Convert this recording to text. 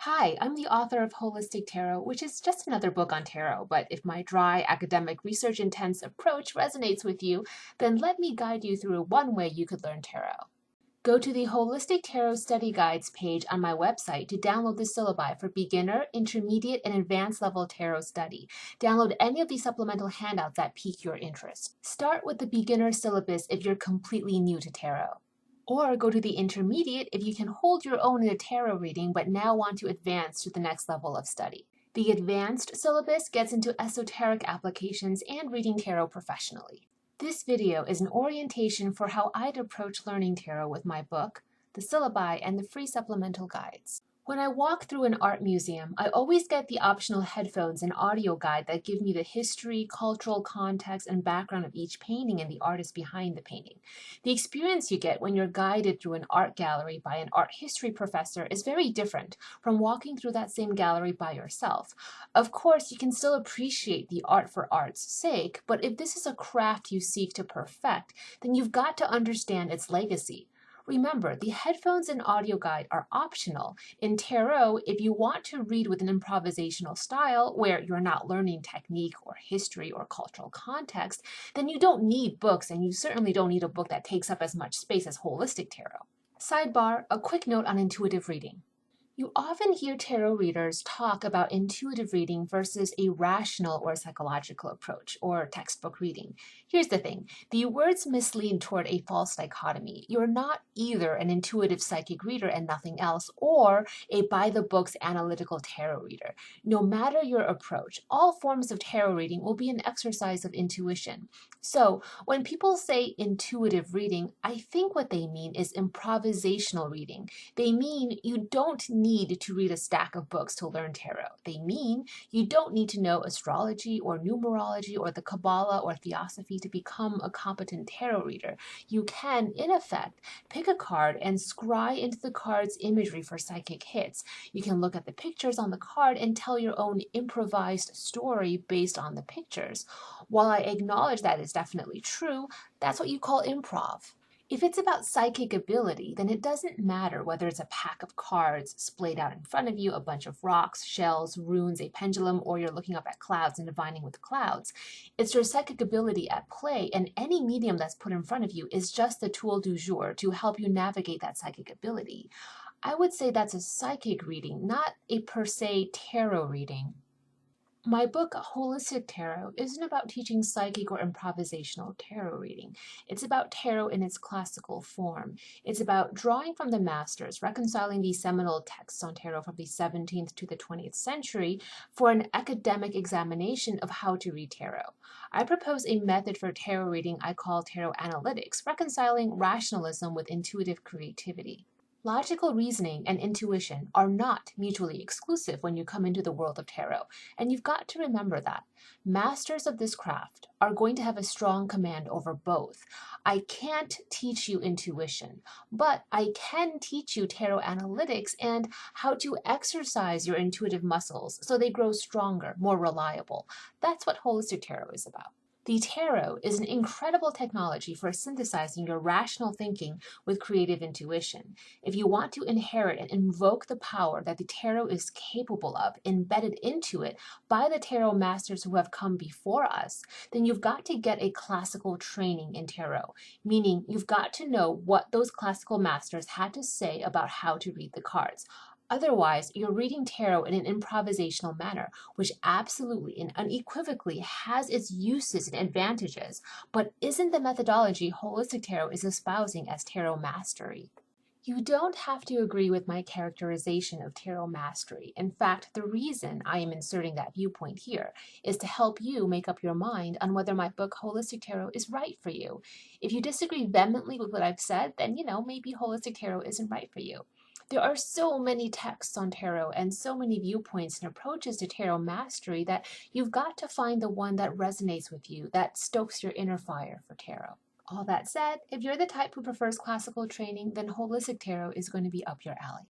Hi, I'm the author of Holistic Tarot, which is just another book on tarot, but if my dry, academic, research-intense approach resonates with you, then let me guide you through one way you could learn tarot. Go to the Holistic Tarot Study Guides page on my website to download the syllabi for beginner, intermediate, and advanced level tarot study. Download any of the supplemental handouts that pique your interest. Start with the beginner syllabus if you're completely new to tarot. Or go to the intermediate if you can hold your own in a tarot reading but now want to advance to the next level of study. The advanced syllabus gets into esoteric applications and reading tarot professionally. This video is an orientation for how I'd approach learning tarot with my book, the syllabi, and the free supplemental guides. When I walk through an art museum, I always get the optional headphones and audio guide that give me the history, cultural context, and background of each painting and the artist behind the painting. The experience you get when you're guided through an art gallery by an art history professor is very different from walking through that same gallery by yourself. Of course, you can still appreciate the art for art's sake, but if this is a craft you seek to perfect, then you've got to understand its legacy. Remember, the headphones and audio guide are optional. In tarot, if you want to read with an improvisational style where you're not learning technique or history or cultural context, then you don't need books, and you certainly don't need a book that takes up as much space as Holistic Tarot. Sidebar, a quick note on intuitive reading. You often hear tarot readers talk about intuitive reading versus a rational or psychological approach, or textbook reading. Here's the thing, the words mislead toward a false dichotomy. You're not either an intuitive psychic reader and nothing else, or a by-the-books analytical tarot reader. No matter your approach, all forms of tarot reading will be an exercise of intuition. So when people say intuitive reading, I think what they mean is improvisational reading. They mean you don't need to read a stack of books to learn tarot. They mean you don't need to know astrology or numerology or the Kabbalah or Theosophy to become a competent tarot reader. You can, in effect, pick a card and scry into the card's imagery for psychic hits. You can look at the pictures on the card and tell your own improvised story based on the pictures. While I acknowledge that is definitely true, that's what you call improv. If it's about psychic ability, then it doesn't matter whether it's a pack of cards splayed out in front of you, a bunch of rocks, shells, runes, a pendulum, or you're looking up at clouds and divining with clouds. It's your psychic ability at play, and any medium that's put in front of you is just the tool du jour to help you navigate that psychic ability. I would say that's a psychic reading, not a per se tarot reading. My book, Holistic Tarot, isn't about teaching psychic or improvisational tarot reading. It's about tarot in its classical form. It's about drawing from the masters, reconciling these seminal texts on tarot from the 17th to the 20th century for an academic examination of how to read tarot. I propose a method for tarot reading I call tarot analytics, reconciling rationalism with intuitive creativity. Logical reasoning and intuition are not mutually exclusive when you come into the world of tarot, and you've got to remember that. Masters of this craft are going to have a strong command over both. I can't teach you intuition, but I can teach you tarot analytics and how to exercise your intuitive muscles so they grow stronger, more reliable. That's what Holistic Tarot is about. The tarot is an incredible technology for synthesizing your rational thinking with creative intuition. If you want to inherit and invoke the power that the tarot is capable of, embedded into it by the tarot masters who have come before us, then you've got to get a classical training in tarot, meaning you've got to know what those classical masters had to say about how to read the cards. Otherwise, you're reading tarot in an improvisational manner, which absolutely and unequivocally has its uses and advantages, but isn't the methodology Holistic Tarot is espousing as tarot mastery. You don't have to agree with my characterization of tarot mastery. In fact, the reason I am inserting that viewpoint here is to help you make up your mind on whether my book Holistic Tarot is right for you. If you disagree vehemently with what I've said, then maybe Holistic Tarot isn't right for you. There are so many texts on tarot and so many viewpoints and approaches to tarot mastery that you've got to find the one that resonates with you, that stokes your inner fire for tarot. All that said, if you're the type who prefers classical training, then Holistic Tarot is going to be up your alley.